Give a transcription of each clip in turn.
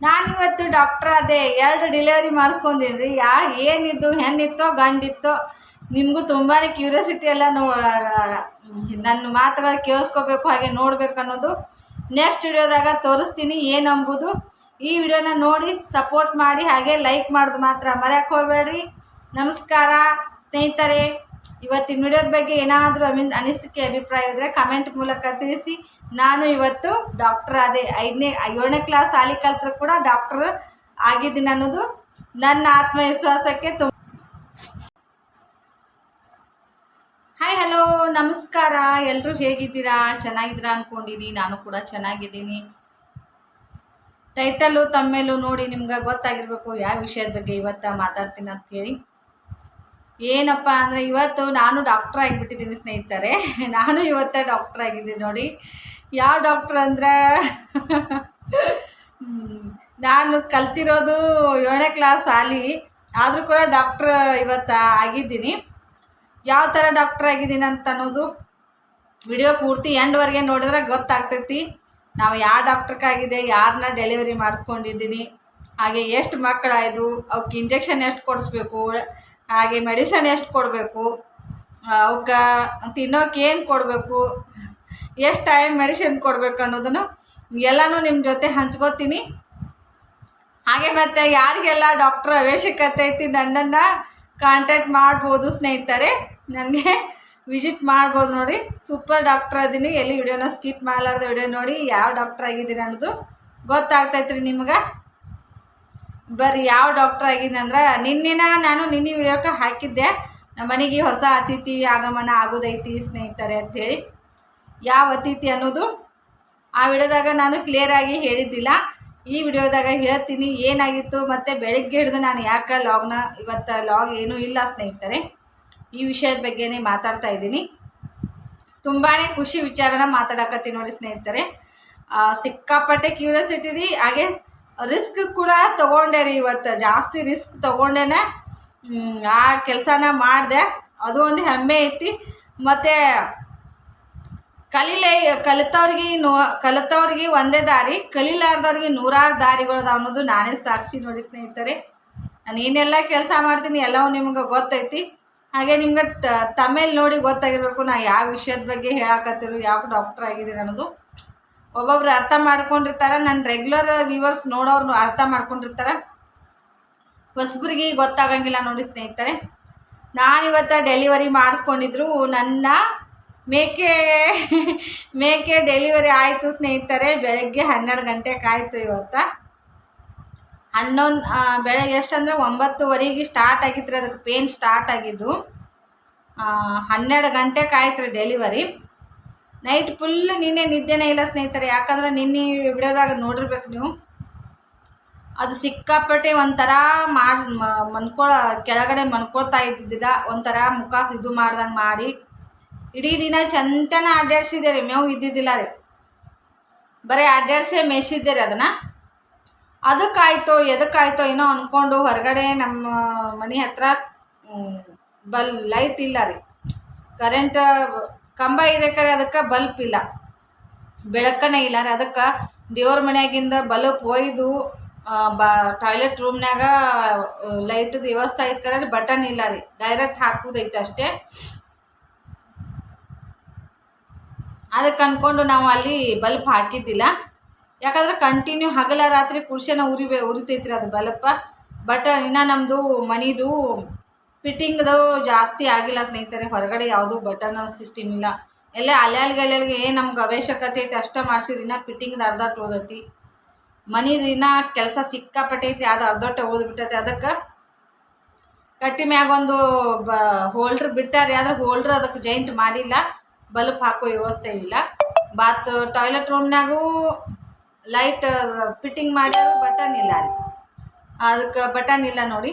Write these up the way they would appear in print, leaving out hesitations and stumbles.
ನಾನಿವತ್ತು ಡಾಕ್ಟರ್ ಅದೇ 2 ಡೆಲಿವರಿ ಮಾಡಿಸ್ಕೊಂಡಿನಿ. ಏನಿದ್ದು ಹೆಣ್ಣಿತ್ತೋ ಗಂಡಿತ್ತೋ ನಿಮಗೂ ತುಂಬಾ ಕ್ಯೂರಿಯಾಸಿಟಿ ಎಲ್ಲ ನನ್ನ ಮಾತುಗಳು ಕೇಳಿಸ್ಕೋಬೇಕು, ಹಾಗೆ ನೋಡಬೇಕು ಅನ್ನೋದು ನೆಕ್ಸ್ಟ್ ವಿಡಿಯೋದಾಗ ತೋರಿಸ್ತೀನಿ ಏನಂಬುದು. ಈ ವಿಡಿಯೋನ ನೋಡಿ ಸಪೋರ್ಟ್ ಮಾಡಿ, ಹಾಗೆ ಲೈಕ್ ಮಾಡೋದು ಮಾತ್ರ ಮರೆಯಕ್ಕೆ ಹೋಗಬೇಡ್ರಿ. ನಮಸ್ಕಾರ ಸ್ನೇಹಿತರೆ. ಇವತ್ತಿನ ವಿಡಿಯೋದ ಬಗ್ಗೆ ಏನಾದರೂ ಅನಿಸಿಕೆ ಅಭಿಪ್ರಾಯ ಇದ್ದರೆ ಕಮೆಂಟ್ ಮೂಲಕ ತಿಳಿಸಿ. ನಾನು ಇವತ್ತು ಡಾಕ್ಟರ್ ಅದೇ 7ನೇ ಕ್ಲಾಸ್ ಶಾಲೆ ಕಲ್ತ್ರೂ ಕೂಡ ಡಾಕ್ಟರ್ ಆಗಿದ್ದೀನಿ ಅನ್ನೋದು ನನ್ನ ಆತ್ಮವಿಶ್ವಾಸಕ್ಕೆ ಹಾಯ್ ಹಲೋ ನಮಸ್ಕಾರ. ಎಲ್ಲರೂ ಹೇಗಿದ್ದೀರಾ? ಚೆನ್ನಾಗಿದ್ದೀರಾ ಅಂದ್ಕೊಂಡಿನಿ. ನಾನು ಕೂಡ ಚೆನ್ನಾಗಿದ್ದೀನಿ. ಟೈಟಲು ತಮ್ಮೇಲೂ ನೋಡಿ ನಿಮ್ಗೆ ಗೊತ್ತಾಗಿರ್ಬೇಕು ಯಾವ ವಿಷಯದ ಬಗ್ಗೆ ಇವತ್ತು ಮಾತಾಡ್ತೀನಿ ಅಂಥೇಳಿ. ಏನಪ್ಪ ಅಂದರೆ ಇವತ್ತು ನಾನು ಡಾಕ್ಟ್ರ್ ಆಗಿಬಿಟ್ಟಿದ್ದೀನಿ ಸ್ನೇಹಿತರೆ. ನಾನು ಇವತ್ತು ಡಾಕ್ಟ್ರ್ ಆಗಿದ್ದೀನಿ ನೋಡಿ. ಯಾವ ಡಾಕ್ಟ್ರ್ ಅಂದರೆ ನಾನು ಕಲ್ತಿರೋದು 7ನೇ ಕ್ಲಾಸ್ ಶಾಲೆ, ಆದರೂ ಕೂಡ ಡಾಕ್ಟ್ರ್ ಇವತ್ತು ಆಗಿದ್ದೀನಿ. ಯಾವ ಥರ ಡಾಕ್ಟ್ರ್ ಆಗಿದ್ದೀನಿ ಅಂತ ಅನ್ನೋದು ವಿಡಿಯೋ ಪೂರ್ತಿ ಎಂಡ್ವರೆಗೆ ನೋಡಿದ್ರೆ ಗೊತ್ತಾಗ್ತೈತಿ. ನಾವು ಯಾವ ಡಾಕ್ಟ್ರಿಗಾಗಿದೆ, ಯಾರನ್ನ ಡೆಲಿವರಿ ಮಾಡಿಸ್ಕೊಂಡಿದ್ದೀನಿ, ಹಾಗೆ ಎಷ್ಟು ಮಕ್ಕಳಾಯಿತು, ಅವಕ್ಕೆ ಇಂಜೆಕ್ಷನ್ ಎಷ್ಟು ಕೊಡಿಸ್ಬೇಕು, ಹಾಗೆ ಮೆಡಿಸನ್ ಎಷ್ಟು ಕೊಡಬೇಕು, ಅವಕ್ಕೆ ತಿನ್ನೋಕೆ ಏನು ಕೊಡಬೇಕು, ಎಷ್ಟು ಟೈಮ್ ಮೆಡಿಸಿನ್ ಕೊಡಬೇಕು ಅನ್ನೋದನ್ನು ಎಲ್ಲನೂ ನಿಮ್ಮ ಜೊತೆ ಹಂಚ್ಕೋತೀನಿ. ಹಾಗೆ ಮತ್ತು ಯಾರಿಗೆಲ್ಲ ಡಾಕ್ಟ್ರ್ ಅವಶ್ಯಕತೆ ಐತಿ ನನ್ನನ್ನು ಕಾಂಟ್ಯಾಕ್ಟ್ ಮಾಡ್ಬೋದು ಸ್ನೇಹಿತರೆ. ನನಗೆ ವಿಸಿಟ್ ಮಾಡ್ಬೋದು ನೋಡಿ. ಸೂಪರ್ ಡಾಕ್ಟ್ರ್ ಅದೀನಿ. ಎಲ್ಲಿ ವಿಡಿಯೋನ ಸ್ಕಿಪ್ ಮಾಡಲಾರ್ದು ವಿಡಿಯೋ ನೋಡಿ ಯಾವ ಡಾಕ್ಟ್ರ್ ಆಗಿದ್ದೀನಿ ಅನ್ನೋದು ಗೊತ್ತಾಗ್ತೈತ್ರಿ ನಿಮ್ಗೆ. ಬರ್ರಿ ಯಾವ ಡಾಕ್ಟ್ರ್ ಆಗಿದ್ದೀನಿ ಅಂದ್ರೆ ನಿನ್ನೆ ವಿಡಿಯೋಕ್ಕೆ ಹಾಕಿದ್ದೆ ನಮ್ಮ ಮನೆಗೆ ಹೊಸ ಅತಿಥಿ ಆಗಮನ ಆಗೋದೈತಿ ಸ್ನೇಹಿತರೆ ಅಂಥೇಳಿ. ಯಾವ ಅತಿಥಿ ಅನ್ನೋದು ಆ ವಿಡಿಯೋದಾಗ ನಾನು ಕ್ಲಿಯರಾಗಿ ಹೇಳಿದ್ದಿಲ್ಲ. ಈ ವಿಡಿಯೋದಾಗ ಹೇಳ್ತೀನಿ ಏನಾಗಿತ್ತು, ಮತ್ತು ಬೆಳಗ್ಗೆ ಹಿಡಿದು ನಾನು ಯಾಕೆ ಇವತ್ತು ಲಾಗ್ ಏನೂ ಇಲ್ಲ ಸ್ನೇಹಿತರೆ. ಈ ವಿಷಯದ ಬಗ್ಗೆನೇ ಮಾತಾಡ್ತಾ ಇದ್ದೀನಿ. ತುಂಬಾ ಖುಷಿ ವಿಚಾರನ ಮಾತಾಡಕತ್ತೀನಿ ನೋಡಿ ಸ್ನೇಹಿತರೆ. ಸಿಕ್ಕಾಪಟ್ಟೆ ಕ್ಯೂರಿಯಾಸಿಟಿ ರೀ, ಹಾಗೆ ರಿಸ್ಕ್ ಕೂಡ ತೊಗೊಂಡೆ ರೀ. ಇವತ್ತು ಜಾಸ್ತಿ ರಿಸ್ಕ್ ತೊಗೊಂಡೇನೆ ಆ ಕೆಲಸನ ಮಾಡಿದೆ. ಅದು ಒಂದು ಹೆಮ್ಮೆ ಐತಿ. ಮತ್ತು ಕಲಿತವ್ರಿಗೆ ಒಂದೇ ದಾರಿ, ಕಲೀಲಾರ್ದವ್ರಿಗೆ 100 ದಾರಿಗಳು ಅನ್ನೋದು ನಾನೇ ಸಾಕ್ಷಿ ನೋಡಿ ಸ್ನೇಹಿತರೆ. ನಾನು ಏನೆಲ್ಲ ಕೆಲಸ ಮಾಡ್ತೀನಿ ಎಲ್ಲವೂ ನಿಮ್ಗೆ ಗೊತ್ತೈತಿ. ಹಾಗೆ ನಿಮ್ಗೆ ತಮೇಲ್ ನೋಡಿ ಗೊತ್ತಾಗಿರ್ಬೇಕು ನಾ ಯಾವ ವಿಷಯದ ಬಗ್ಗೆ ಹೇಳಕತ್ತಿರು, ಯಾವ ಡಾಕ್ಟ್ರ್ ಆಗಿದ್ದೀನಿ ಅನ್ನೋದು. ಒಬ್ಬೊಬ್ರು ಅರ್ಥ ಮಾಡ್ಕೊಂಡಿರ್ತಾರೆ, ನನ್ನ ರೆಗ್ಯುಲರ್ ವ್ಯೂವರ್ಸ್ ನೋಡೋರು ಅರ್ಥ ಮಾಡ್ಕೊಂಡಿರ್ತಾರೆ, ಹೊಸಬ್ರಿಗೆ ಗೊತ್ತಾಗಂಗಿಲ್ಲ ನೋಡಿ ಸ್ನೇಹಿತರೆ. ನಾನಿವತ್ತು ಡೆಲಿವರಿ ಮಾಡಿಸ್ಕೊಂಡಿದ್ರು. ನನ್ನ ಮೇಕೆ ಡೆಲಿವರಿ ಆಯಿತು ಸ್ನೇಹಿತರೆ. ಬೆಳಗ್ಗೆ 12 ಗಂಟೆಗೆ ಆಯಿತು. ಇವತ್ತು ಬೆಳಗ್ಗೆ ಎಷ್ಟಂದರೆ 9:30ಗೆ ಸ್ಟಾರ್ಟ್ ಆಗಿತ್ತು ರೀ. ಅದಕ್ಕೆ ಪೇನ್ ಸ್ಟಾರ್ಟ್ ಆಗಿದ್ದು 12 ಗಂಟೆಗೆ ಆಯ್ತು ರೀ ಡೆಲಿವರಿ. ನೈಟ್ ಫುಲ್ ನಿದ್ದೆನೇ ಇಲ್ಲ ಸ್ನೇಹಿತರೆ. ಯಾಕಂದ್ರೆ ನಿನ್ನೆ ವಿಡಿಯೋದಾಗ ನೋಡಿರ್ಬೇಕು ನೀವು. ಅದು ಸಿಕ್ಕಾಪಟ್ಟೆ ಒಂಥರ ಕೆಳಗಡೆ ಮನ್ಕೊಳ್ತಾ ಇದ್ದಿದ್ದಿಲ್ಲ. ಒಂಥರ ಮುಖ ಸಿದ್ದು ಮಾಡ್ದಂಗೆ ಮಾಡಿ ಇಡೀ ದಿನ ಚಂತನ ಅಡ್ಡಾಡ್ಸಿದ್ದೆ ರೀ. ಮೇವು ಇದ್ದಿದ್ದಿಲ್ಲ ರೀ, ಬರೀ ಅಡ್ಡಾಡ್ಸೇ ಮೇಯಿಸಿದ್ದೆ ರೀ ಅದನ್ನು. ಎದಕ್ಕಾಯ್ತೋ ಏನೋ ಅಂದ್ಕೊಂಡು ಹೊರಗಡೆ ನಮ್ಮ ಮನೆ ಹತ್ರ ಲೈಟ್ ಇಲ್ಲ ರೀ, ಕರೆಂಟ್ ಕಂಬ ಇದೆ ಕರೆ, ಅದಕ್ಕೆ ಬಲ್ಪ್ ಇಲ್ಲ, ಬೆಳಕನೇ ಇಲ್ಲ ರೀ. ಅದಕ್ಕೆ ದೇವ್ರ ಮನೆಯಾಗಿಂದ ಬಲ್ಪ್ ಒಯ್ದು ಟಾಯ್ಲೆಟ್ ರೂಮ್ನಾಗ ಲೈಟ್ದು ವ್ಯವಸ್ಥೆ ಐತೆ ಕರೆ, ಬಟನ್ ಇಲ್ಲ ರೀ, ಡೈರೆಕ್ಟ್ ಹಾಕೋದೈತೆ ಅಷ್ಟೇ. ಅದಕ್ಕೆ ಅಂದ್ಕೊಂಡು ನಾವು ಅಲ್ಲಿ ಬಲ್ಪ್ ಹಾಕಿದ್ದಿಲ್ಲ. ಯಾಕಂದ್ರೆ ಕಂಟಿನ್ಯೂ ಹಗಲ ರಾತ್ರಿ ಪುರುಷನ ಉರಿತೈತ್ರಿ ಅದು ಬಲ್ಪ್. ಬಟ್ ಇನ್ನು ನಮ್ಮದು ಮನಿದು ಫಿಟ್ಟಿಂಗ್ದು ಜಾಸ್ತಿ ಆಗಿಲ್ಲ ಸ್ನೇಹಿತರೆ. ಹೊರಗಡೆ ಯಾವುದೂ ಬಟನ್ ಸಿಸ್ಟಮ್ ಇಲ್ಲ. ಎಲ್ಲ ಅಲ್ಲೆಲ್ಗೆ ನಮ್ಗೆ ಅವಶ್ಯಕತೆ ಐತಿ ಅಷ್ಟೇ ಮಾಡ್ಸಿರಿ. ಇನ್ನು ಫಿಟ್ಟಿಂಗ್ದು ಅರ್ಧಟ್ಟು ಓದೈತಿ. ಮನಿದು ಇನ್ನೂ ಕೆಲಸ ಸಿಕ್ಕಾಪಟ್ಟೈತಿ, ಅದು ಅರ್ಧಟ್ಟು ಓದ್ಬಿಟ್ಟೈತಿ. ಅದಕ್ಕೆ ಕಟ್ಟಿ ಮ್ಯಾಗೊಂದು ಹೋಲ್ಡ್ರ್ ಬಿಟ್ಟಾರಿ, ಆದರೆ ಹೋಲ್ಡ್ರ್ ಅದಕ್ಕೆ ಜಾಯಿಂಟ್ ಮಾಡಿಲ್ಲ, ಬಲ್ಪ್ ಹಾಕೋ ವ್ಯವಸ್ಥೆ ಇಲ್ಲ. ಟಾಯ್ಲೆಟ್ ರೂಮ್ನಾಗೂ ಲೈಟ್ ಫಿಟ್ಟಿಂಗ್ ಮಾಡಿ ಬಟನ್ ಇಲ್ಲ ರೀ, ಅದಕ್ಕೆ ಬಟನ್ ಇಲ್ಲ ನೋಡಿ.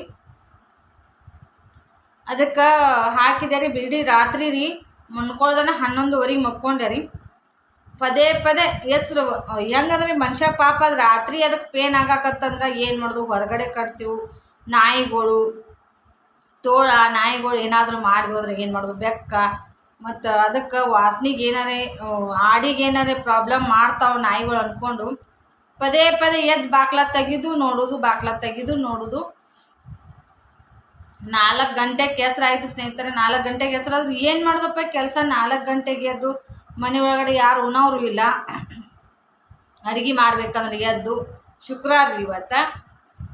ಅದಕ್ಕೆ ಹಾಕಿದೆ ರೀ. ಬಿಡಿ ರಾತ್ರಿ ರೀ ಮನ್ಕೊಳ್ದನ 11:30 ಮಕ್ಕೊಂಡೆ ರೀ. ಪದೇ ಎಚ್ಚರು ಹೆಂಗಂದ್ರೆ ಮನುಷ್ಯ ಪಾಪ ಅದು ರಾತ್ರಿ ಅದಕ್ಕೆ ಪೇನ್ ಆಗಾಕತ್ತಂದ್ರೆ ಏನು ಮಾಡೋದು, ಹೊರಗಡೆ ಕಟ್ತೀವಿ. ನಾಯಿಗಳು ಏನಾದರೂ ಮಾಡಿದ್ವು ಅಂದ್ರೆ ಏನು ಮಾಡೋದು, ಬೆಕ್ಕ ಮತ್ತು ಅದಕ್ಕೆ ವಾಸನೆಗೆ ಆಡಿಗೆ ಏನಾರೇ ಪ್ರಾಬ್ಲಮ್ ಮಾಡ್ತಾವೆ ನಾಯಿಗಳು ಅಂದ್ಕೊಂಡು ಪದೇ ಪದೇ ಎದ್ದು ಬಾಕ್ಲ ತೆಗಿದು ನೋಡೋದು, ಬಾಕ್ಲ ತೆಗಿದು ನೋಡೋದು. 4 ಗಂಟೆಗೆ ಎಚ್ಚರ ಆಯಿತು ಸ್ನೇಹಿತರೆ. 4 ಗಂಟೆಗೆ ಎಚ್ಚರ ಆದ್ರೂ ಏನು ಮಾಡೋದಪ್ಪ ಕೆಲಸ. 4 ಗಂಟೆಗೆ ಎದ್ದು ಮನೆ ಒಳಗಡೆ ಯಾರು ಉಣೋರು ಇಲ್ಲ, ಅಡುಗೆ ಮಾಡ್ಬೇಕಂದ್ರೆ ಎದ್ದು ಶುಕ್ರವಾರ ರೀ ಇವತ್ತು.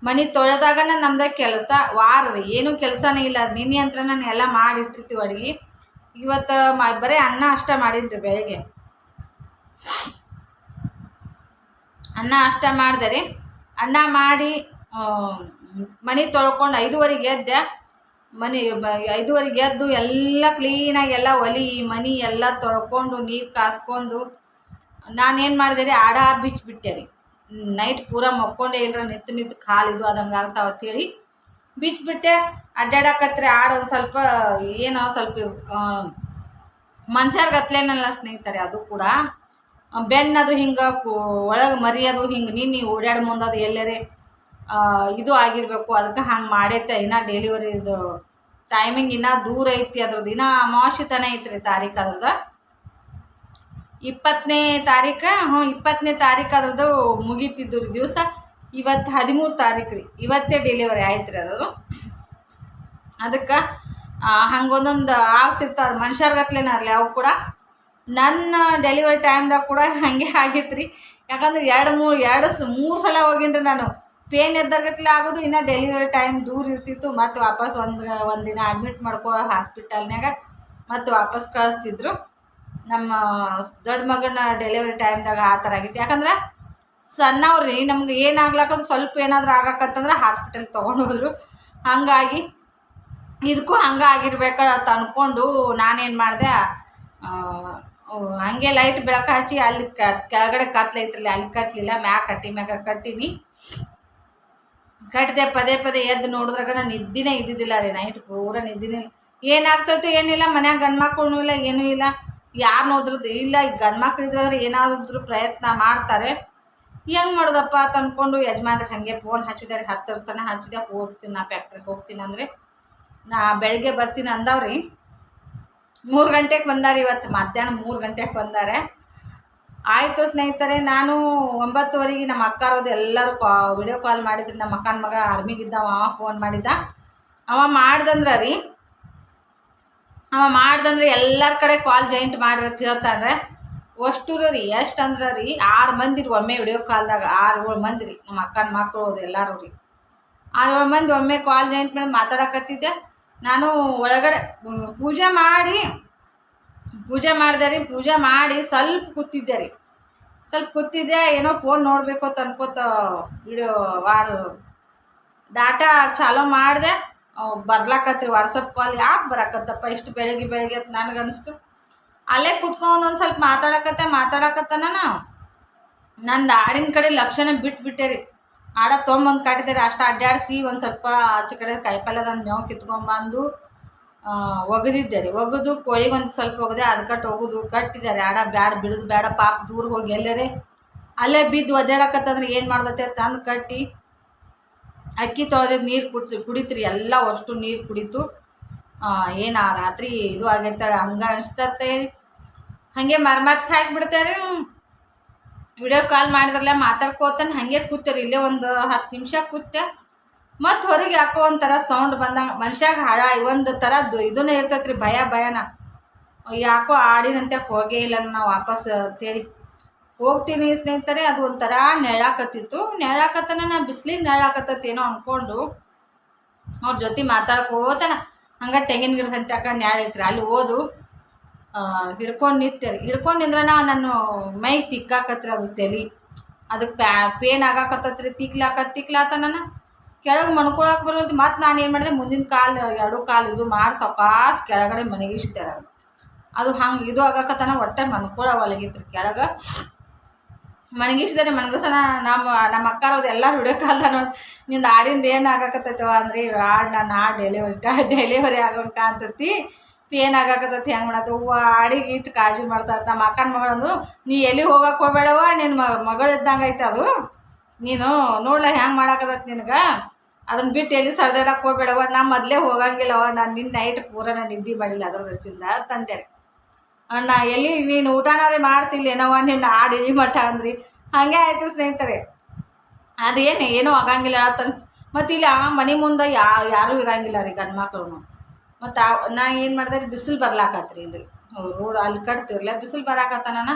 ಮನೆ ತೊಳೆದಾಗನ ನಮ್ದು ಕೆಲಸ. ವಾರ ರೀ ಏನೂ ಕೆಲಸನೇ ಇಲ್ಲ. ನಿನ್ನೆ ಅಂತ ನಾನು ಎಲ್ಲ ಮಾಡಿಟ್ಟಿರ್ತೀವಿ ಅಡುಗೆ. ಇವತ್ತು ಬರೀ ಅನ್ನ ಅಷ್ಟ ಮಾಡೀನಿ ರೀ. ಬೆಳಗ್ಗೆ ಅನ್ನ ಅಷ್ಟ ಮಾಡಿದೆ ರೀ. ಅನ್ನ ಮಾಡಿ ಮನೆ ತೊಳ್ಕೊಂಡು 5:15 ಎದ್ದೆ. 5:15 ಎದ್ದು ಎಲ್ಲ ಕ್ಲೀನಾಗಿ ಎಲ್ಲ ಒಲಿ ಮನೆ ಎಲ್ಲ ತೊಳ್ಕೊಂಡು ನೀರು ಕಾಸ್ಕೊಂಡು ನಾನೇನು ಮಾಡಿದೆ ರೀ, ಆಡ ಬಿಚ್ಚಿಬಿಟ್ಟೆ ರೀ. ನೈಟ್ ಪೂರ ಮಕ್ಕೊಂಡೇ ಇಲ್ಲರ ನಿಂತು ಕಾಲಿದು ಅದಂಗೆ ಆಗ್ತಾವ ಅಂತೇಳಿ ಬಿಚ್ಚಿಬಿಟ್ಟೆ. ಅಡ್ಡಾಡಕತ್ರಿ ಆಡ ಒಂದು ಸ್ವಲ್ಪ ಏನೋ ಸ್ವಲ್ಪ ಮನುಷ್ಯರ್ಗತ್ಲೇನಲ್ಲ ಸ್ನೇಹಿತರೆ. ಅದು ಕೂಡ ಬೆನ್ನದು ಹಿಂಗೆ ಒಳಗೆ ಮರಿಯೋದು ಹಿಂಗೆ ನಿನ್ನೆ ಓಡಾಡ ಮುಂದದು ಎಲ್ಲರೇ ಇದು ಆಗಿರಬೇಕು. ಅದಕ್ಕೆ ಹಂಗೆ ಮಾಡೈತೆ. ಇನ್ನೂ ಡೆಲಿವರಿದು ಟೈಮಿಂಗ್ ಇನ್ನೂ ದೂರ ಐತಿ. ಅದ್ರದ್ದು ಇನ್ನೂ ಅಮಾವಾಸ್ಯೆ ತನ ಐತ್ರಿ ತಾರೀಕು. ಅದ್ರದ್ದು 20ನೇ ತಾರೀಕು. 20ನೇ ತಾರೀಕು ಅದ್ರದ್ದು ಮುಗೀತಿದ್ದು ರೀ ದಿವಸ. ಇವತ್ತು 13 ತಾರೀಕು ರೀ. ಇವತ್ತೇ ಡೆಲಿವರಿ ಆಯ್ತು ರೀ ಅದ್ರದ್ದು. ಅದಕ್ಕೆ ಹಂಗೊಂದೊಂದು ಆಗ್ತಿರ್ತಾವೆ ಮನುಷ್ಯರ್ಗತ್ಲೇನ ಅರ್ಲಿ ಅವು ಕೂಡ. ನನ್ನ ಡೆಲಿವರಿ ಟೈಮ್ದಾಗ ಕೂಡ ಹಾಗೆ ಆಗಿತ್ತು ರೀ. ಯಾಕಂದ್ರೆ 2-3 ಸಲ ಹೋಗಿನ್ರಿ ನಾನು. ಪೇನ್ ಎದ್ದಾಗತ್ಲೆ ಆಗೋದು. ಇನ್ನು ಡೆಲಿವರಿ ಟೈಮ್ ದೂರ ಇರ್ತಿತ್ತು. ಮತ್ತು ವಾಪಸ್ ಒಂದಿನ ಅಡ್ಮಿಟ್ ಮಾಡ್ಕೋ ಹಾಸ್ಪಿಟಲ್ನಾಗ ಮತ್ತು ವಾಪಸ್ ಕಳಿಸ್ತಿದ್ರು. ನಮ್ಮ ದೊಡ್ಡ ಮಗನ ಡೆಲಿವರಿ ಟೈಮ್ದಾಗ ಆ ಥರ ಆಗಿತ್ತು. ಯಾಕಂದ್ರೆ ಸಣ್ಣವ್ರಿ ನಮ್ಗೆ ಏನಾಗ್ಲಕ್ಕದು ಸ್ವಲ್ಪ ಏನಾದರೂ ಆಗಾಕತ್ತಂದ್ರೆ ಹಾಸ್ಪಿಟಲ್ಗೆ ತೊಗೊಂಡು ಹೋದ್ರು. ಹಾಗಾಗಿ ಇದಕ್ಕೂ ಹಂಗೆ ಆಗಿರ್ಬೇಕಂತ ಅಂದ್ಕೊಂಡು ನಾನೇನು ಮಾಡಿದೆ, ಹಾಗೆ ಲೈಟ್ ಬೆಳಕು ಹಚ್ಚಿ ಅಲ್ಲಿ ಕೆಳಗಡೆ ಕತ್ಲೈತ್ರಲ್ಲ ಅಲ್ಲಿ ಕಟ್ಟಲಿಲ್ಲ, ಮ್ಯಾಗ ಕಟ್ಟೀನಿ. ಕಟ್ಟಿದೆ. ಪದೇ ಪದೇ ಎದ್ದು ನೋಡಿದ್ರಾಗ ನಾನು ನಿದ್ದಿನೇ ಇದ್ದಿದ್ದಿಲ್ಲ ರೀ. ನೈಟ್ ಪೂರ ನಿದ್ದಿನೇ. ಏನಾಗ್ತೈತೆ ಏನಿಲ್ಲ, ಮನ್ಯಾಗ ಗಂಡು ಮಕ್ಕಳು ಇಲ್ಲ, ಏನೂ ಇಲ್ಲ. ಯಾರು ನೋದ್ರದ್ದು ಇಲ್ಲ. ಈಗ ಗಂಡು ಮಕ್ಳು ಇದ್ರಾದ್ರೆ ಏನಾದರೂ ಪ್ರಯತ್ನ ಮಾಡ್ತಾರೆ. ಹೆಂಗೆ ಮಾಡೋದಪ್ಪ ಅಂತ ಅಂದ್ಕೊಂಡು ಯಜಮಾನ್ರಿಗೆ ಹಾಗೆ ಫೋನ್ ಹಚ್ಚಿದಾರೆ. 10 ತನಕ ಹಚ್ಚಿದೆ. ಹೋಗ್ತೀನಿ ನಾ ಫ್ಯಾಕ್ಟ್ರಿಗೆ ಹೋಗ್ತೀನಿ ಅಂದರೆ ನಾ ಬೆಳಗ್ಗೆ ಬರ್ತೀನಿ ಅಂದವ್ರಿ. 3 ಗಂಟೆಗೆ ಬಂದಾರೆ. ಇವತ್ತು ಮಧ್ಯಾಹ್ನ 3 ಗಂಟೆಗೆ ಬಂದಾರೆ. ಆಯಿತು ಸ್ನೇಹಿತರೆ. ನಾನು 9:15 ನಮ್ಮ ಅಕ್ಕಾರೋದು ಎಲ್ಲರೂ ವಿಡಿಯೋ ಕಾಲ್ ಮಾಡಿದ್ರು. ನಮ್ಮ ಅಕ್ಕನ ಮಗ ಆರ್ಮಿಗಿದ್ದಾವ, ಅವ ಫೋನ್ ಮಾಡಿದ್ದ. ಅವ ಮಾಡ್ದಂದ್ರೆ ಎಲ್ಲರ ಕಡೆ ಕಾಲ್ ಜಾಯಿಂಟ್ ಮಾಡಿರತ್ತೆ ಹೇಳ್ತಾನ್ರೆ. ಅಷ್ಟೂರು ರೀ. ಎಷ್ಟು ಅಂದ್ರೆ ರೀ 6 ಮಂದಿ ರೀ ಒಮ್ಮೆ ವಿಡಿಯೋ ಕಾಲ್ದಾಗ. 6-7 ಮಂದಿ ರೀ ನಮ್ಮ ಅಕ್ಕನ ಮಕ್ಕಳು ಹೋದು ಎಲ್ಲರೂ ರೀ. 6-7 ಮಂದಿ ಒಮ್ಮೆ ಕಾಲ್ ಜಾಯಿಂಟ್ ಮಾಡಿ ಮಾತಾಡಕತ್ತಿದ್ದೆ. ನಾನು ಒಳಗಡೆ ಪೂಜೆ ಮಾಡಿದೆ ರೀ. ಪೂಜೆ ಮಾಡಿ ಸ್ವಲ್ಪ ಕೂತಿದ್ದೆ. ಏನೋ ಫೋನ್ ನೋಡಬೇಕು ಅಂತ ಅನ್ಕೋತ ವಿಡಿಯೋ ಡಾಟಾ ಚಾಲೂ ಮಾಡಿದೆ. ಬರ್ಲಾಕತ್ರಿ ವಾಟ್ಸಪ್ ಕಾಲ್. ಯಾಕೆ ಬರಾಕತ್ತಪ್ಪ ಇಷ್ಟು ಬೆಳಗ್ಗೆ ಅಂತ ನನಗನ್ನಿಸ್ತು. ಅಲ್ಲೇ ಕುತ್ಕೊಂಡು ಒಂದು ಸ್ವಲ್ಪ ಮಾತಾಡಕತ್ತಾನ. ನಂದು ಆಡಿನ ಕಡೆ ಲಕ್ಷಣ ಬಿಟ್ಟುಬಿಟ್ಟೆ ರೀ. ಆಡ ತೊಗೊಂಬಂದು ಕಟ್ಟಿದ್ದಾರೆ. ಅಷ್ಟು ಅಡ್ಡಾಡಿಸಿ ಒಂದು ಸ್ವಲ್ಪ ಆಚೆ ಕಡೆ ಕಾಯಿಪಲ್ಯದಂದು ಮೇವು ಕಿತ್ಕೊಂಡ್ಬಂದು ಒಗದಿದ್ದೆ ರೀ. ಒಗೆದು ಕೋಳಿಗೆ ಒಂದು ಸ್ವಲ್ಪ ಒಗದೆ ಅದಕ್ಕೆ ಒಗೆದು ಕಟ್ಟಿದ್ದಾರೆ. ಆಡ ಬಿಡೋದು ಬೇಡ ಪಾಪ ದೂರ ಹೋಗಿ ಎಲ್ಲರೇ ಅಲ್ಲೇ ಬಿದ್ದು ಒದ್ದಾಡಕತ್ತಂದ್ರೆ ಏನು ಮಾಡ್ದತ್ತೆ ತಂದು ಕಟ್ಟಿ ಅಕ್ಕಿ ತೊಳೆದಿದ್ದು ನೀರು ಕುಡಿತ್ರಿ. ಎಲ್ಲ ಅಷ್ಟು ನೀರು ಕುಡಿತು. ಏನು ರಾತ್ರಿ ಇದು ಆಗೈತೆ ಹಂಗೆ ಅನಿಸ್ತತ್ತೆ. ಹಾಗೆ ಮರ್ಮಾತ್ಗೆ ಹಾಕಿಬಿಡ್ತಾರೆ. ವಿಡಿಯೋ ಕಾಲ್ ಮಾಡಿದ್ರಲ್ಲ ಮಾತಾಡ್ಕೋತಾನೆ ಹಾಗೆ ಕೂತಾರೆ. ಇಲ್ಲೇ ಒಂದು 10 ನಿಮಿಷ ಕೂತೆ. ಮತ್ತು ಹೊರಗೆ ಯಾಕೋ ಒಂಥರ ಸೌಂಡ್ ಬಂದಂಗೆ ಮನುಷ್ಯಾಗ ಒಂದು ಥರದ್ದು ಇದನ್ನೇ ಇರ್ತೈತೆ ರೀ, ಭಯನ. ಯಾಕೋ ಆಡಿನಂತೆ ಹೋಗೇ ಇಲ್ಲ ನಾವು ವಾಪಸ್ ಅಂತೇಳಿ ಹೋಗ್ತೀನಿ ಸ್ನೇಹಿತರೆ. ಅದು ಒಂಥರ ನೆಳಾಕತ್ತಿತ್ತು. ನಾನು ಬಿಸಿಲಿಗೆ ನೆಳಾಕತ್ತೇನೋ ಅಂದ್ಕೊಂಡು ಅವ್ರ ಜೊತೆ ಮಾತಾಡ್ಕೋತಾನ ಹಂಗೆ ತೆಂಗಿನ ಗಿಡದಂತೆ ಯಾಕೆ ನೆಳೈತ್ರಿ ಅಲ್ಲಿ ಓದು ಹಿಡ್ಕೊಂಡು ನಿಂತೇರಿ. ಹಿಡ್ಕೊಂಡು ನಿಂದ್ರೆ ನಾನು ಮೈ ತಿಕ್ಕಾಕತ್ರಿ. ಅದು ತಲೆ ಅದಕ್ಕೆ ಪೇನ್ ಆಗಾಕತ್ತತ್ರಿ. ತಿಕ್ಲಾತ ನಾನು ಕೆಳಗೆ ಮಣ್ಕೊಳಕ್ಕೆ ಬರೋದು. ಮತ್ತು ನಾನು ಏನು ಮಾಡಿದೆ, ಮುಂದಿನ ಕಾಲು 2 ಕಾಲು ಇದು ಮಾಡಿ ಸಾವಕಾಶ ಕೆಳಗಡೆ ಮನಗಿಸ್ತಾರೆ. ಅದು ಹಂಗೆ ಇದು ಆಗಾಕತ್ತಾನ. ಒಟ್ಟೆ ಮಣ್ಕೊಳವಲಗಿತ್ರಿ. ಕೆಳಗೆ ಮನಗಿಸಿದರೆ ಮನಗಸನ ನಮ್ಮ ಅಕ್ಕಾರೋದು ಎಲ್ಲ ವಿಡಿಯೋ ಕಾಲ್ದ ನೋಡಿ ನಿಂದು ಆಡಿಂದ ಏನು ಆಗಾಕತ್ತೈತವ ಅಂದ್ರೆ ನಾನು ಡೆಲಿವರಿ ಆಗೋಣ ಕಾಂತತಿ ಪೇನ್ ಆಗಾಕತ್ತೈತಿ ಹೆಂಗೆ ಮಾಡತ್ತೆ ಆಡಿಗೆ ಇಟ್ಟು ಕಾಳಜಿ ಮಾಡ್ತಾ. ನಮ್ಮ ಅಕ್ಕನ ಮಗಳಂದು ನೀ ಎಲ್ಲಿ ಹೋಗಕ್ಕೆ ಹೋಗ್ಬೇಡವ, ನಿನ್ನ ಮಗಳು ಇದ್ದಂಗೆ ಐತೆ ಅದು, ನೀನು ನೋಡ್ಲ ಹೆಂಗೆ ಮಾಡಾಕತ್ತೈತಿ ನಿನಗೆ, ಅದನ್ನು ಬಿಟ್ಟು ಎಲ್ಲಿ ಸರ್ದಾಡಕ್ಕೆ ಹೋಗ್ಬೇಡವ, ನಾ ಮೊದಲೇ ಹೋಗಂಗಿಲ್ಲವ, ನಾನು ನಿನ್ನ ನೈಟ್ ಪೂರ ನಾನು ನಿದ್ದೆ ಮಾಡಿಲ್ಲ ಅದ್ರ ದೃಷ್ಟಿಯಿಂದ ತಂದೆ. ನಾ ಎಲ್ಲಿ ನೀನು ಊಟನಾರೇ ಮಾಡ್ತಿಲ್ಲ ಏನವ ನಿನ್ನ ಆಡು ಇಳಿ ಮಠ ಅಂದ್ರಿ. ಹಾಗೆ ಆಯಿತು ಸ್ನೇಹಿತರೆ. ಅದೇನು ಏನೂ ಆಗಂಗಿಲ್ಲ ಅನ್ಸ್ ಮತ್ತು ಇಲ್ಲಿ ಆ ಮನೆ ಮುಂದೆ ಯಾರೂ ಇರಂಗಿಲ್ಲ ರೀ ಗಂಡು ಮಕ್ಳು. ಮತ್ತು ನಾ ಏನು ಮಾಡಿದೆ ರೀ, ಬಿಸಿಲು ಬರ್ಲಾಕತ್ರಿ ಇಲ್ಲಿ ರೋಡ್ ಅಲ್ಲಿ ಕಟ್ತಿರ್ಲ ಬಿಸಿಲು ಬರಾಕತ್ತಾನ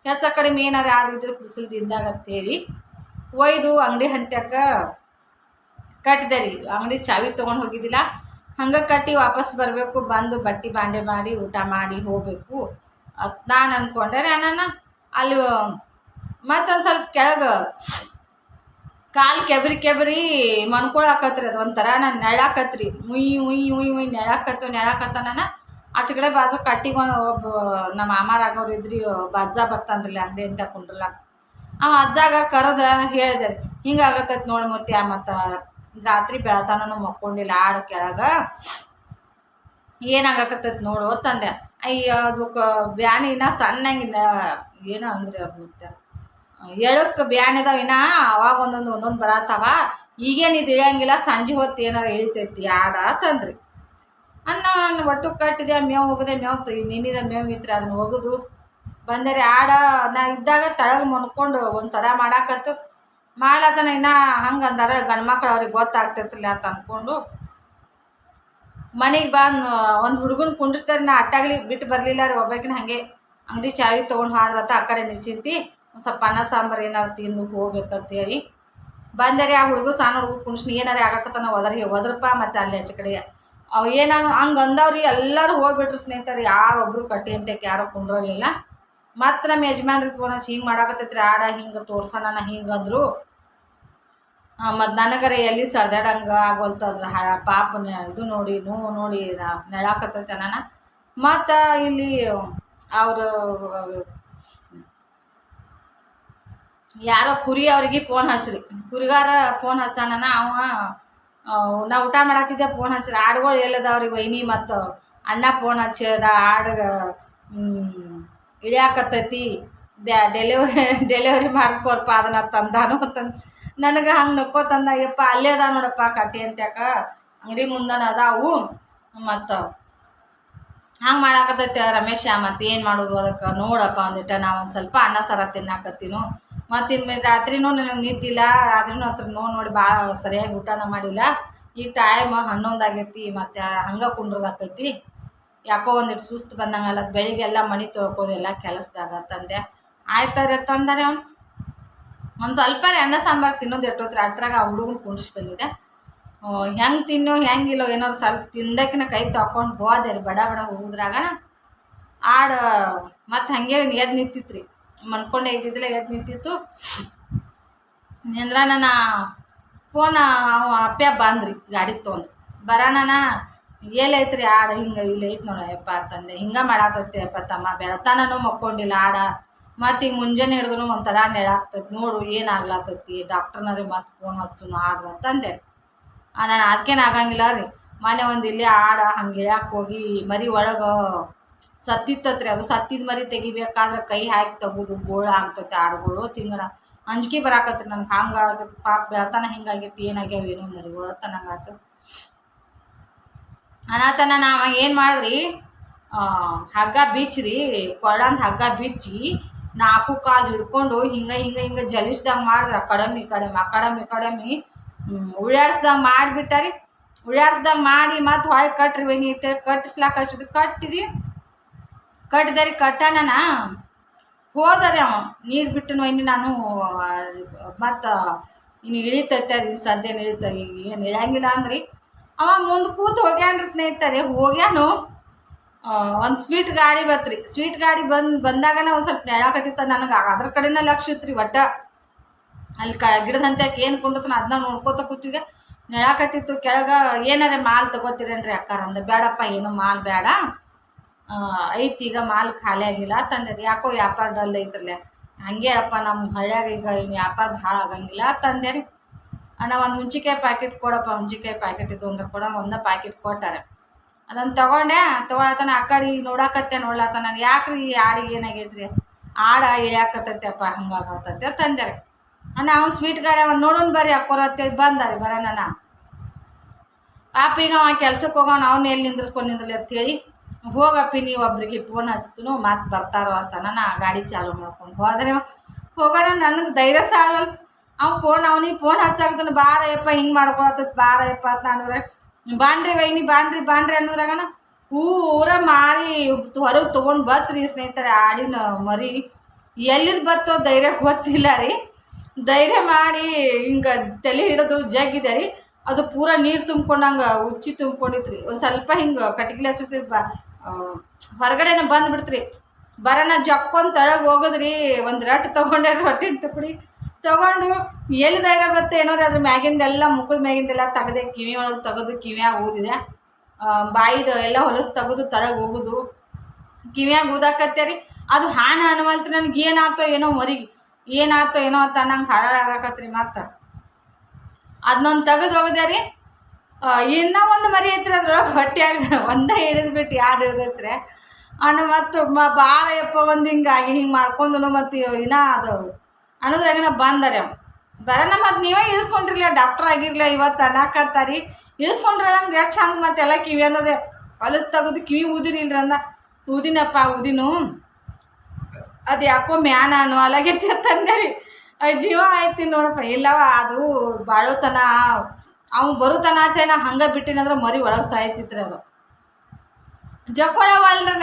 ಹೆಚ್ಚ ಕಡಿಮೆ ಏನಾರು ಆದಿದ್ರೆ ಬಿಸಿಲು ದಿಂದಾಗತ್ತೇಳಿ ಒಯ್ದು ಅಂಗಡಿ ಹಂತ್ಯಾಕ ಕಟ್ಟಿದೆ ರೀ. ಅಂಗಡಿ ಚಾವಿ ತೊಗೊಂಡು ಹೋಗಿದ್ದಿಲ್ಲ, ಹಂಗೆ ಕಟ್ಟಿ ವಾಪಸ್ ಬರಬೇಕು, ಬಂದು ಬಟ್ಟೆ ಬಾಂಡೆ ಮಾಡಿ ಊಟ ಮಾಡಿ ಹೋಗಬೇಕು ಅಂತ ನಾನು ಅಂದ್ಕೊಂಡೆ ರೀ. ನಾನು ಅಲ್ಲಿ ಮತ್ತೊಂದು ಸ್ವಲ್ಪ ಕೆಳಗೆ ಕಾಲು ಕೆಬರಿ ಮನ್ಕೊಳಕತ್ರಿ, ಅದು ಒಂಥರ ನಾನು ನೆಳಾಕತ್ರಿ, ಉಯ್ ಉಯ್ ಉಯ್ ಉಯ್ ನೆಳಾಕತ್ತ ನಾನು ಆಚೆ ಕಡೆ ಬಾಜು ಕಟ್ಟಿಗೆ ಒಬ್ಬ ನಮ್ಮ ಮಾಮಾರ ಆಗೋರು ಇದ್ರಿ, ಒಬ್ಬ ಅಜ್ಜ ಬರ್ತಾನ್ರಿ ಅಂಗಡಿ ಅಂತ ಕುಂಡ್ರಲ್ಲ. ಅವ ಅಜ್ಜಾಗ ಕರೆದ ಹೇಳಿದೆ ರೀ, ಹಿಂಗಾಗತ್ತೈತಿ ನೋಡಿ ಮತ್ತೆ ಮತ್ತು ರಾತ್ರಿ ಬೆಳತಾನೂ ಮಕ್ಕೊಂಡಿಲ್ಲ ಆಡು ಕೆಳಗೆ ಏನಾಗಕತ್ತೈತಿ ನೋಡು ತಂದೆ. ಅಯ್ಯ ಅದಕ್ಕೆ ಬ್ಯಾನಿ ಇನ್ನ ಸಣ್ಣಂಗಿನ ಏನೋ ಅಂದ್ರೆ ಮತ್ತೆ ಎಳಕ್ಕೆ ಬ್ಯಾನ್ ಇದಾವ ಇನ್ನ ಅವಾಗ ಒಂದೊಂದು ಬರತ್ತವ, ಈಗೇನು ಇದು ಇಳಿಯಂಗಿಲ್ಲ, ಸಂಜೆ ಹೊತ್ತು ಏನಾರು ಇಳಿತೈತಿ ಆಡ ತಂದ್ರಿ. ನಾನು ಒಟ್ಟು ಕಟ್ಟಿದೆ, ಮೇವು ಹೋಗದೆ, ಮೇವು ನಿನ್ನಿದ ಮೇವು ಇತ್ತು ಅದನ್ನ ಒಗೆದು ಬಂದೆ ರೀ. ಆಡ ನಾ ಇದ್ದಾಗ ತಳಗ ಮನ್ಕೊಂಡು ಒಂಥರ ಮಾಡಾಕತ್ತು ಮಾಡ್ಲತ್ತನ ಇನ್ನ ಹಂಗೆ ಅಂದಾರ ಗಂಡು ಮಕ್ಳು ಅವ್ರಿಗೆ ಗೊತ್ತಾಗ್ತೈತಿಲ್ಲ ಅಂತ ಅಂದ್ಕೊಂಡು ಮನೆಗೆ ಬಂದು ಒಂದು ಹುಡುಗನ ಕುಂಡಿಸ್ತಾರೆ. ನಾ ಅಟ್ಟಾಗಲಿ ಬಿಟ್ಟು ಬರಲಿಲ್ಲ ರೀ, ಒಬ್ಬಾಕಿನ ಹಾಗೆ ಅಂಗಡಿ ಚಾವಿ ತೊಗೊಂಡು ಹೋದ್ರತ್ತ ಆ ಕಡೆ ನಿಶ್ಚಿಂತಿ ಒಂದು ಸ್ವಲ್ಪ ಅನ್ನ ಸಾಂಬಾರು ಏನಾರು ತಿಂದು ಹೋಗ್ಬೇಕಂತೇಳಿ ಬಂದೆ ರೀ. ಆ ಹುಡುಗ ಸಣ್ಣ ಹುಡುಗ ಕುಣಿಸ್ನಿ ಏನಾರು ಆಗಕತ್ತಾನ ಒದ್ರಪ್ಪ ಮತ್ತು ಅಲ್ಲಿ ಆಚೆ ಕಡೆ ಅವು ಏನಾದ್ರು ಹಂಗೆ ಅಂದವ್ರಿ. ಎಲ್ಲರೂ ಹೋಗ್ಬಿಟ್ರು ಸ್ನೇಹಿತರು, ಯಾರೊಬ್ರು ಕಟ್ಟಿ ಅಂತಕ್ಕೆ ಯಾರೋ ಕುಂಡ್ರಲಿಲ್ಲ. ಮತ್ತು ನಮ್ಮ ಯಜಮಾನ್ರಿಗೆ ಫೋನ್ ಹಚ್ಚಿ ಹಿಂಗೆ ಮಾಡಾಕತ್ತೈತ್ರಿ ಆಡ ಹಿಂಗೆ ತೋರ್ಸೋಣ ಹಿಂಗೆ ಅಂದರು. ಮತ್ತು ನನಗರ ಎಲ್ಲಿ ಸರ್ದಾಡಂಗೆ ಆಗೋಲ್ತದ್ರ ಪಾಪನ ಇದು ನೋಡಿ ನೋಡಿ ನೆಳಾಕತ್ತೈತೆ ನಾನು. ಮತ್ತು ಇಲ್ಲಿ ಅವರು ಯಾರೋ ಕುರಿ ಅವ್ರಿಗೆ ಫೋನ್ ಹಚ್ಚ್ರಿ, ಕುರಿಗಾರ ಫೋನ್ ಹಚ್ಚಾನ. ನಾ ಊಟ ಮಾಡತ್ತಿದ್ದೆ, ಫೋನ್ ಹಚ್ಚ್ರಿ ಆಡುಗಳು ಎಲ್ಲದಾವ್ರಿ ವೈನಿ ಮತ್ತು ಅಣ್ಣ ಫೋನ್ ಹಚ್ಚಿದ ಆಡ್ಗ ಇಳಿಯಾಕತ್ತೈತಿ ಡೆಲಿವರಿ ಮಾಡಿಸ್ಕೋರಪ್ಪ ಅದನ್ನ ತಂದಾನು ಅಂತಂದು ನನಗೆ ಹಂಗೆ ನಕ್ಕೋತಂದ. ಯಪ್ಪ ಅಲ್ಲೇ ಅದ ನೋಡಪ್ಪ ಕಟ್ಟಿ ಅಂತ್ಯಾಕ ಅಂಗಡಿ ಮುಂದನ ಅದಾವು ಮತ್ತು ಹಂಗೆ ಮಾಡಾಕತ್ತೈತೆ ರಮೇಶ. ಮತ್ತು ಏನು ಮಾಡೋದು ಅದಕ್ಕೆ ನೋಡಪ್ಪ ಅಂದಿಟ್ಟ ನಾವು ಒಂದು ಸ್ವಲ್ಪ ಅನ್ನ ಸಾರ ತಿನ್ನಾಕತ್ತೀನು. ಮತ್ತು ಇನ್ಮೇಲೆ ರಾತ್ರಿನೂ ನನಗೆ ನಿಂತಿಲ್ಲ, ರಾತ್ರಿನೂ ಹತ್ರ ನೋಡಿ ಭಾಳ ಸರಿಯಾಗಿ ಊಟನ ಮಾಡಿಲ್ಲ. ಈಗ ಟೈಮ್ 11 ಆಗೈತಿ, ಮತ್ತು ಹಂಗೆ ಕುಂಡ್ರದಾಕೈತಿ. ಯಾಕೋ ಒಂದಿಟ್ಟು ಸುಸ್ತು ಬಂದಂಗಲ್ಲ, ಬೆಳಿಗ್ಗೆ ಎಲ್ಲ ಮನೆ ತೊಳ್ಕೋದೆಲ್ಲ ಕೆಲಸದಾಗ ತಂದೆ. ಆಯ್ತಾರೆ ತಂದಾನೆ ಅವ್ನು ಒಂದು ಸ್ವಲ್ಪ ಅನ್ನ ಸಾಂಬಾರು ತಿನ್ನೋದು ಇಟ್ಟೋತ್ರಿ. ಅಟ್ರಾಗ ಆ ಹುಡುಗನ ಕುಂಡಿಸ್ ಬಂದಿದೆ. ಹೆಂಗೆ ತಿನ್ನೋ ಹೆಂಗಿಲ್ಲೋ ಏನಾರು ಸ್ವಲ್ಪ ತಿಂದಕ್ಕಿನ ಕೈ ತಗೊಂಡು ಹೋದೆ ರೀ ಬಡ ಹೋಗುದ್ರಾಗ. ಆಡು ಮತ್ತು ಹಾಗೆ ಎದ್ದು ನಿಂತಿತ್ತು ರೀ, ಮನ್ಕೊಂಡೆ ಇದ್ದಿದ್ದಿಲ್ಲ ಎದ್ದು ನಿಂತಿತ್ತು. ಅಂದ್ರೆ ನಾನು ಫೋನ್ ಅವ ಅಪ್ಪ ಬಂದ್ರಿ ಗಾಡಿ ತೊಗೊಂಡು ಬರೋಣ ಎಲ್ಲೈತ್ರಿ ಆಡ ಹಿಂಗೆ ಇಲ್ಲ ಐತೆ ನೋಡಪ್ಪ ಅಂತಂದೆ. ಹಿಂಗೆ ಮಾಡಾತೈತಿ ಅಪ್ಪ ತಮ್ಮ, ಬೆಳತಾನೂ ಮಕ್ಕೊಂಡಿಲ್ಲ ಆಡ. ಮತ್ತು ಈಗ ಮುಂಜಾನೆ ಹಿಡಿದ್ರು ಒಂಥರ ನೆಳಾಗ್ತೈತಿ, ನೋಡು ಏನಾಗ್ಲಾತೈತಿ ಡಾಕ್ಟರ್ನಾರಿ ಮತ್ತು ಫೋನ್ ಹಚ್ಚುನು ಆದ್ರೆ ಅಂತಂದೆ. ನಾನು ಅದಕ್ಕೇನು ಆಗಂಗಿಲ್ಲ ರೀ. ಮನೆ ಒಂದು ಇಲ್ಲಿ ಆಡ ಹಂಗೆ ಇಳ್ಯಾಕೆ ಹೋಗಿ ಮರಿ ಒಳಗೆ ಸತ್ತಿತ್ತತ್ರಿ. ಅದು ಸತ್ತಿದ ಮರಿ ತೆಗಿಬೇಕಾದ್ರೆ ಕೈ ಹಾಕಿ ತೆಗೋದು ಗೋಳು ಆಗ್ತೈತಿ ಆಡುಗಳು. ತಿಂಗಳ ಅಂಜಿಕೆ ಬರಾಕತ್ರಿ ನನಗೆ. ಹಂಗೆ ಆಗತ್ತೆ ಪಾಪ, ಬೆಳತಾನ ಹಿಂಗಾಗೈತಿ, ಏನಾಗ್ಯಾವ ಏನೋ ಮರಿ ಒಳತನಂಗಾತು ಅನಾತನ. ನಾವು ಏನು ಮಾಡಿದ್ರಿ, ಹಗ್ಗ ಬಿಚ್ಚ್ರಿ, ಕೊಳ್ಳಂದು ಹಗ್ಗ ಬಿಚ್ಚಿ 4 ಕಾಲು ಹಿಡ್ಕೊಂಡು ಹಿಂಗೆ ಜಲಿಸ್ದಂಗೆ ಮಾಡಿದ್ರೆ ಕಡಮಿ ಉಳ್ಳಾಡ್ಸ್ದಂಗೆ ಮಾಡಿಬಿಟ್ಟಾರಿ. ಉಳ್ಳಾಡ್ಸ್ದಂಗೆ ಮಾಡಿ ಮತ್ತು ಹೊಳೆ ಕಟ್ರಿ ಬನ್ನಿ ಐತೆ ಕಟ್ಟಿಸ್ಲಾಕ ಹಚ್ಚಿದ್ರಿ. ಕಟ್ಟಿದೆ ರೀ. ಕಟ್ಟನ ಹೋದರೆ ಅವ ನೀರು ಬಿಟ್ಟು ವೈನಿ ನಾನು ಮತ್ತು ಇನ್ನು ಇಳಿತೈತೆ ರೀ, ಸದ್ಯ ಇಳಿತ ಏನು ಇಳಂಗಿಲ್ಲ ಅಂದ್ರಿ. ಅವ ಮುಂದೆ ಕೂತು ಹೋಗ್ಯಾನ್ರಿ ಸ್ನೇಹಿತರೆ. ಹೋಗ್ಯಾನು ಒಂದು ಸ್ವೀಟ್ ಗಾಡಿ ಬತ್ರಿ. ಸ್ವೀಟ್ ಗಾಡಿ ಬಂದಾಗನ ಒಂದು ಸ್ವಲ್ಪ ನೆಳಾಕತ್ತಿತ್ತ ನನಗೆ. ಅದ್ರ ಕಡೆನ ಲಕ್ಷ ಇತ್ತು ರೀ. ಒಟ್ಟ ಅಲ್ಲಿ ಗಿಡದ ಹಂತಕ್ಕೆ ಏನು ಕುಂಡಿರ್ತಾನ ಅದನ್ನ ನೋಡ್ಕೋತ ಕೂತಿದ್ದೆ. ನೆಳಾಕತ್ತಿತ್ತು ಕೆಳಗೆ. ಏನಾರ ಮಾಲ್ ತಗೋತೀರೇನ್ರಿ ಅಕ್ಕಾರ ಅಂದೆ. ಬೇಡಪ್ಪ ಏನು ಮಾಲ್ ಬೇಡ, ಐತಿ ಈಗ ಮಾಲ್ ಖಾಲಿ ಆಗಿಲ್ಲ ತಂದೆ. ಯಾಕೋ ವ್ಯಾಪಾರ ಡಲ್ ಐತ್ರಲ್ಲ, ಹಂಗೆ ಅಪ್ಪ ನಮ್ಮ ಹಳ್ಳಿಯಾಗ ಈಗ ವ್ಯಾಪಾರ ಭಾಳ ಆಗಂಗಿಲ್ಲ ತಂದೆ ರೀ. ನಾವು ಒಂದು ಹುಂಚಿಕಾಯಿ ಪ್ಯಾಕೆಟ್ ಕೊಡಪ್ಪ, ಹುಂಚಿಕಾಯಿ ಪ್ಯಾಕೆಟ್ ಇದ್ದು ಅಂದ್ರೆ ಕೂಡ ಒಂದೇ ಪ್ಯಾಕೆಟ್ ಕೊಟ್ಟಾರೆ. ಅದನ್ನು ತೊಗೊಳತನ ಆ ಕಡೆ ನೋಡ್ಲಾತ ನಾನು. ಯಾಕ್ರಿ ಆಡಿಗೆ ಏನಾಗೈತ್ರಿ, ಆಡ ಇಳ್ಯಾಕತ್ತೈತೆಪ್ಪ ಹಂಗಾಗತ್ತೈತೆ ತಂದೆ ರೀ. ಅವ್ನು ಸ್ವೀಟ್ ಗಾಡಿ ಅವನು ನೋಡೋಣ ಬರ್ರಿ ಅಕ್ಕೋರತ್ತೇಳಿ ಬಂದ ರೀ. ಬರೋಣ ಪಾಪ ಈಗ ಅವ ಕೆಲ್ಸಕ್ಕೆ ಹೋಗೋಣ, ಅವ್ನು ಎಲ್ಲಿ ನಿಂದ್ರಿಸ್ಕೊಂಡು ಅಂತೇಳಿ ಹೋಗಪ್ಪಿ ನೀವು ಒಬ್ರಿಗೆ ಫೋನ್ ಹಚ್ತನು ಮತ್ತು ಬರ್ತಾರೋ ಅಂತ ನಾನು ಗಾಡಿ ಚಾಲು ಮಾಡ್ಕೊಂಡು ಹೋದ್ರೆ ಹೋಗೋಣ. ನನಗೆ ಧೈರ್ಯ ಸಾಗಲ್ತು. ಅವ್ನಿಗೆ ಫೋನ್ ಹಚ್ಚಾಕತ್ತಾನ, ಬಾರಯ್ಯಪ್ಪ ಹಿಂಗೆ ಮಾಡ್ಕೊಳತ್ತದ, ಬಾರಯ್ಯಪ್ಪ ಅಂತ ಅಂದ್ರೆ ಬಾಂಡ್ರಿ ವೈನಿ ಬಾಂಡ್ರಿ ಅನ್ನೋದ್ರಾಗನ ಊರ ಮಾರಿ ಹೊರಗೆ ತೊಗೊಂಡು ಬತ್ರಿ ಸ್ನೇಹಿತರೆ. ಆಡಿನ ಮರಿ ಎಲ್ಲಿದ್ ಬತ್ತೋ ಧೈರ್ಯ ಗೊತ್ತಿಲ್ಲ ರೀ. ಧೈರ್ಯ ಮಾಡಿ ಹಿಂಗೆ ತಲೆ ಹಿಡಿದು ಜಗ್ಗಿದೆ ರೀ. ಅದು ಪೂರ ನೀರು ತುಂಬ್ಕೊಂಡಂಗೆ ಉಚ್ಚಿ ತುಂಬ್ಕೊಂಡಿತ್ರಿ. ಒಂದು ಸ್ವಲ್ಪ ಹಿಂಗೆ ಕಟ್ಗಿಲೆ ಹಚ್ಚಿರ್ತೀರಿ ಹೊರಗಡೆನ ಬಂದುಬಿಡ್ತ್ರಿ. ಬರೋಣ ಜಕ್ಕೊಂದು ತಳಗೆ ಹೋಗೋದ್ರಿ. ಒಂದು ರಟ್ಟು ತೊಗೊಂಡೆ, ರೊಟ್ಟಿನ ತುಕಡಿ ತೊಗೊಂಡು ಎಲ್ಲಿ ಧೈರ್ಯ ಬತ್ತೆ ಏನೋ ರೀ. ಅದ್ರ ಮ್ಯಾಗಿಂದೆಲ್ಲ ಮುಖದ ಮ್ಯಾಗಿಂದೆಲ್ಲ ತೆಗೆದೆ, ಕಿವಿ ಒಳಗೆ ತೆಗೆದು ಕಿವಿಯಾಗ ಊದಿದೆ, ಬಾಯಿದು ಎಲ್ಲ ಹೊಲಸು ತೆಗೆದು ತಳಗೆ ಹೋಗುದು, ಕಿವಿಯಾಗ ಊದಾಕತ್ತೆ ರೀ. ಅದು ಹನುಮಂತ ನನಗೆ ಏನಾಯ್ತೋ ಏನೋ ಮರಿಗೆ ಏನಾಯ್ತೋ ಏನೋ ಅಂತ ನಂಗೆ ಹಾಳಾಗಕತ್ರಿ. ಮತ್ತು ಅದನ್ನೊಂದು ತೆಗೆದು ಹೋಗದೆ ರೀ. ಇನ್ನೂ ಒಂದು ಮರಿ ಐತ್ರಿ ಅದ್ರೊಳಗೆ ಹೊಟ್ಟೆಯಾಗ ಒಂದೇ ಹಿಡಿದ್ಬಿಟ್ಟು ಯಾರು ಹಿಡಿದೈತ್ರಿ. ಮತ್ತು ಬಾರಯ್ಯಪ್ಪ ಒಂದು ಹಿಂಗಾಗಿ ಹಿಂಗೆ ಮಾಡ್ಕೊಂಡು ಮತ್ತು ಇನ್ನೂ ಅದು ಅನ್ನೋದ್ರಾಗಿನ ಬಂದರೆ ಬರೋಣ. ಮತ್ತು ನೀವೇ ಇಳಿಸ್ಕೊಂಡಿರ್ಲಿಲ್ಲ, ಡಾಕ್ಟ್ರ್ ಆಗಿರ್ಲಿಲ್ಲ ಇವತ್ತು ಅನ್ನಕತ್ತಾರಿ. ಇಳಿಸ್ಕೊಂಡ್ರಲ್ಲ ನಮ್ಗೆ ಎಷ್ಟು ಚಂದ. ಮತ್ತೆಲ್ಲ ಕಿವಿ ಅನ್ನೋದೇ ಹೊಲಸು ತೆಗೆದು ಕಿವಿ ಊದಿರಿಲ್ರಿ ಅಂದ. ಊದಿನಪ್ಪ ಊದಿನು, ಅದು ಯಾಕೋ ಮ್ಯಾನ ಅನ್ನೋ ಅಲಾಗೈತಿ ಅಂತಂದೆ ರೀ. ಜೀವ ಐತಿ ನೋಡಪ್ಪ. ಇಲ್ಲವ ಅದು ಬಾಳೋತನ ಅವ್ನು ಬರುತನ ಅಂತೇನ ಹಂಗೆ ಬಿಟ್ಟಿನಂದ್ರೆ ಮರಿ ಒಳಗೆ ಸಾಯ್ತಿತ್ರಿ. ಅದು ಜಕ್ಕೊಳವಲ್ರಿ,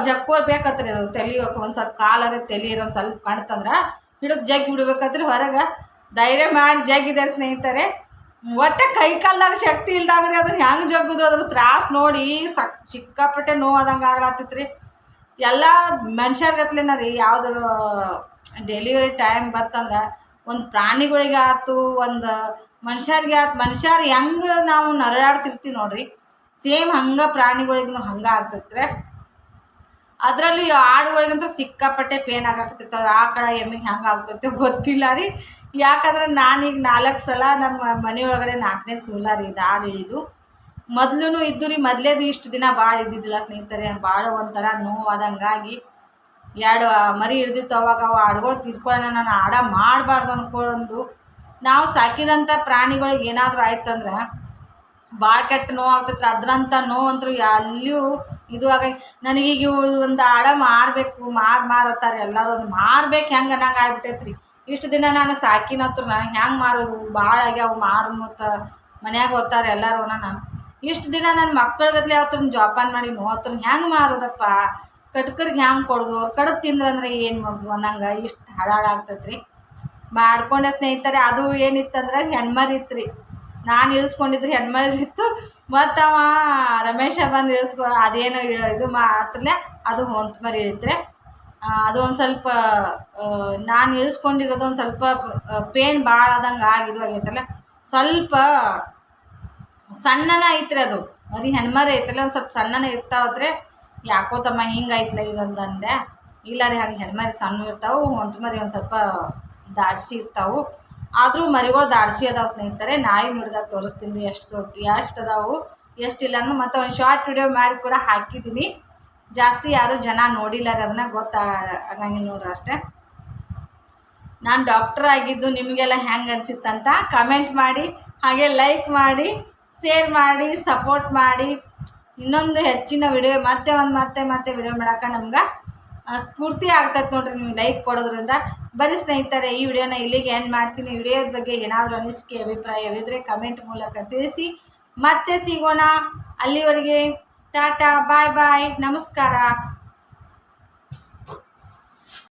ಜಕ್ಕೋರ್ಬೇಕತ್ರಿ. ಅದು ತಲೆ ಒಂದು ಸ್ವಲ್ಪ ಕಾಲರ ತಲೆ ಇರೋ ಸ್ವಲ್ಪ ಕಾಣ್ತಂದ್ರೆ ಹಿಡಿದು ಜಗ್ಗಿ ಬಿಡ್ಬೇಕತ್ರಿ ಹೊರಗೆ. ಧೈರ್ಯ ಮಾಡಿ ಜಗ್ಗಿದ್ದಾರೆ ಸ್ನೇಹಿತರೆ. ಒಟ್ಟೆ ಕೈ ಕಾಲ್ದಾಗ ಶಕ್ತಿ ಇಲ್ದಾಗ್ರಿ ಅದನ್ನ ಹೆಂಗೆ ಜಗ್ಗುದು, ಅದ್ರ ತ್ರಾಸ ನೋಡಿ ಸಿಕ್ಕಾಪಟ್ಟೆ ನೋವಾದಂಗೆ ಆಗ್ಲಾತಿತ್ರಿ. ಎಲ್ಲ ಮನುಷ್ಯರ್ಗತ್ಲೇನ ರೀ. ಯಾವ್ದು ಡೆಲಿವರಿ ಟೈಮ್ ಬರ್ತಂದ್ರೆ ಒಂದು ಪ್ರಾಣಿಗಳಿಗೆ ಆಯ್ತು, ಒಂದು ಮನುಷ್ಯರಿಗೆ ಆಯ್ತು. ಮನುಷ್ಯರು ಹೆಂಗೆ ನಾವು ನರಳಾಡ್ತಿರ್ತೀವಿ ನೋಡ್ರಿ, ಸೇಮ್ ಹಂಗೆ ಪ್ರಾಣಿಗಳಿಗೂ ಹಂಗೆ ಆಗ್ತೈತ್ರೆ. ಅದರಲ್ಲಿ ಆಡುಗಳಿಗಂತೂ ಸಿಕ್ಕಾಪಟ್ಟೆ ಪೇನ್ ಆಗಾಕತ್ತಿರ್ತಾವೆ. ಆ ಕಡೆ ಎಮ್ಮಿಗೆ ಹೆಂಗೆ ಆಗ್ತೈತೆ ಗೊತ್ತಿಲ್ಲ ರೀ. ಯಾಕಂದ್ರೆ ನಾನೀಗ 4 ಸಲ ನಮ್ಮ ಮನೆ ಒಳಗಡೆ 4ನೇ ಸೂಲ ರೀ ಇದು ಆಡು ಇಳಿದು. ಮೊದಲು ಇದ್ದು ರೀ. ಮೊದಲೇದು ಇಷ್ಟು ದಿನ ಭಾಳ ಇದ್ದಿದ್ದಿಲ್ಲ ಸ್ನೇಹಿತರೆ. ಭಾಳ ಒಂಥರ ನೋವಾದಂಗಾಗಿ 2 ಮರಿ ಹಿಡ್ದಿತ್ತು. ಅವಾಗ ಅವು ಆಡುಗಳು ತೀರ್ಕೊಳ್ಳೋಣ, ನಾನು ಆಡ ಮಾಡಬಾರ್ದು ಅಂದ್ಕೊಂಡು. ನಾವು ಸಾಕಿದಂಥ ಪ್ರಾಣಿಗಳಿಗೆ ಏನಾದರೂ ಆಯ್ತಂದ್ರೆ ಭಾಳ ಕೆಟ್ಟ ನೋವು ಆಗ್ತೈತ್ರಿ. ಅದ್ರಂಥ ನೋವು ಅಂತೂ ಎಲ್ಲಿಯೂ ಇದು ಆಗ ನನಗೀಗ ಒಂದು ಆಡ ಮಾರಬೇಕು ಮಾರತ್ತಾರೆ ಎಲ್ಲರೂ. ಅದು ಮಾರ್ಬೇಕು ಹೆಂಗೆ ಅನ್ನಂಗೆ ಆಗ್ಬಿಟ್ಟೈತ್ರಿ. ಇಷ್ಟು ದಿನ ನಾನು ಸಾಕಿನತ್ರ ನಾನು ಹೆಂಗೆ ಮಾರೋದು, ಭಾಳ ಆಗ್ಯಾವ ಮಾರು ಮತ್ತು ಮನ್ಯಾಗ ಓದ್ತಾರೆ ಎಲ್ಲರೂ. ನಾನು ಇಷ್ಟು ದಿನ ನನ್ನ ಮಕ್ಕಳಿಗತ್ಲೆ ಅವತ್ತನ್ನ ಜೋಪಾನ ಮಾಡಿ ನೋವತ್ತನ್ನ ಹೆಂಗೆ ಮಾರೋದಪ್ಪ, ಕಟ್ಕರಿಗೆ ಹೆಂಗೆ ಕೊಡೋದು, ಕಡ್ದು ತಿಂದ್ರಂದ್ರೆ ಏನು ಮಾಡೋದು ಅನ್ನಂಗೆ ಇಷ್ಟು ಹಾಳಾಗ್ತೈತ್ರಿ. ಮಾಡ್ಕೊಂಡೆ ಸ್ನೇಹಿತರೆ. ಅದು ಏನಿತ್ತಂದ್ರೆ ಹೆಣ್ಮರಿ ಇತ್ತು ರೀ. ನಾನು ಇಳಿಸ್ಕೊಂಡಿದ್ರಿ ಹೆಣ್ಮರಿ ಇತ್ತು. ಮತ್ತು ಅವ ರಮೇಶ ಬಂದು ಅದೇನು ಇದು ಮಾತ್ರಲೆ ಅದು ಹೊಂತ ಮರಿ ಇಳಿತ್ರೆ. ಅದು ಒಂದು ಸ್ವಲ್ಪ ನಾನು ಇಳಿಸ್ಕೊಂಡಿರೋದು ಒಂದು ಸ್ವಲ್ಪ ಪೇನ್ ಭಾಳ ಆದಂಗೆ ಆಗಿದ್ದು ಆಗೈತಲ್ಲ. ಸ್ವಲ್ಪ ಸಣ್ಣನ ಐತ್ರಿ ಅದು ಮರಿ, ಹೆಣ್ಮರಿ ಐತಲ್ಲ ಒಂದು ಸ್ವಲ್ಪ ಸಣ್ಣನ ಇರ್ತಾವತ್ರೆ. ಯಾಕೋ ತಮ್ಮ ಹಿಂಗೆ ಐತ್ಲ ಇದೊಂದಂದೆ. ಇಲ್ಲ ರೀ, ಹಂಗೆ ಹೆಣ್ಮರಿ ಸಣ್ಣ ಇರ್ತಾವೆ, ಹೊಂತ ಮರಿ ಒಂದು ಸ್ವಲ್ಪ ದಾಡ್ಸಿ ಇರ್ತಾವೆ. ಆದರೂ ಮರಿಗಳು ದಾಡ್ಸಿ ಅದಾವೆ ಸ್ನೇಹಿತರೆ. ನಾಯಿ ಹಿಡ್ದಾಗ ತೋರಿಸ್ತೀನಿ ರೀ ಎಷ್ಟು ಅದಾವು ಎಷ್ಟಿಲ್ಲ ಅನ್ನೋ. ಮತ್ತು ಒಂದು ಶಾರ್ಟ್ ವಿಡಿಯೋ ಮಾಡಿ ಕೂಡ ಹಾಕಿದ್ದೀನಿ. ಜಾಸ್ತಿ ಯಾರು ಜನ ನೋಡಿಲ್ಲ ರೀ, ಅದನ್ನು ಗೊತ್ತಾಗಂಗಿಲ್ಲ ನೋಡ್ರಿ ಅಷ್ಟೇ. ನಾನು ಡಾಕ್ಟರ್ ಆಗಿದ್ದು ನಿಮಗೆಲ್ಲ ಹೆಂಗೆ ಅನಿಸಿತ್ತಂತ ಕಮೆಂಟ್ ಮಾಡಿ, ಹಾಗೆ ಲೈಕ್ ಮಾಡಿ, ಶೇರ್ ಮಾಡಿ, ಸಪೋರ್ಟ್ ಮಾಡಿ. ಇನ್ನೊಂದು ಹೆಚ್ಚಿನ ವಿಡಿಯೋ ಮತ್ತೆ ವಿಡಿಯೋ ಮಾಡೋಕೆ ನಮ್ಗೆ ಸ್ಫೂರ್ತಿ ಆಗ್ತೈತೆ ನೋಡ್ರಿ ನೀವು ಲೈಕ್ ಕೊಡೋದ್ರಿಂದ. ಬರೀ ಸ್ನೇಹಿತರೆ, ಈ ವಿಡಿಯೋನ ಇಲ್ಲಿಗೆ ಎಂಡ್ ಮಾಡ್ತೀನಿ. ವಿಡಿಯೋದ ಬಗ್ಗೆ ಏನಾದರೂ ಅನಿಸಿಕೆ ಅಭಿಪ್ರಾಯವಿದ್ದರೆ ಕಮೆಂಟ್ ಮೂಲಕ ತಿಳಿಸಿ. ಮತ್ತೆ ಸಿಗೋಣ. ಅಲ್ಲಿವರೆಗೆ ಟಾಟಾ, ಬಾಯ್ ಬಾಯ್, ನಮಸ್ಕಾರ.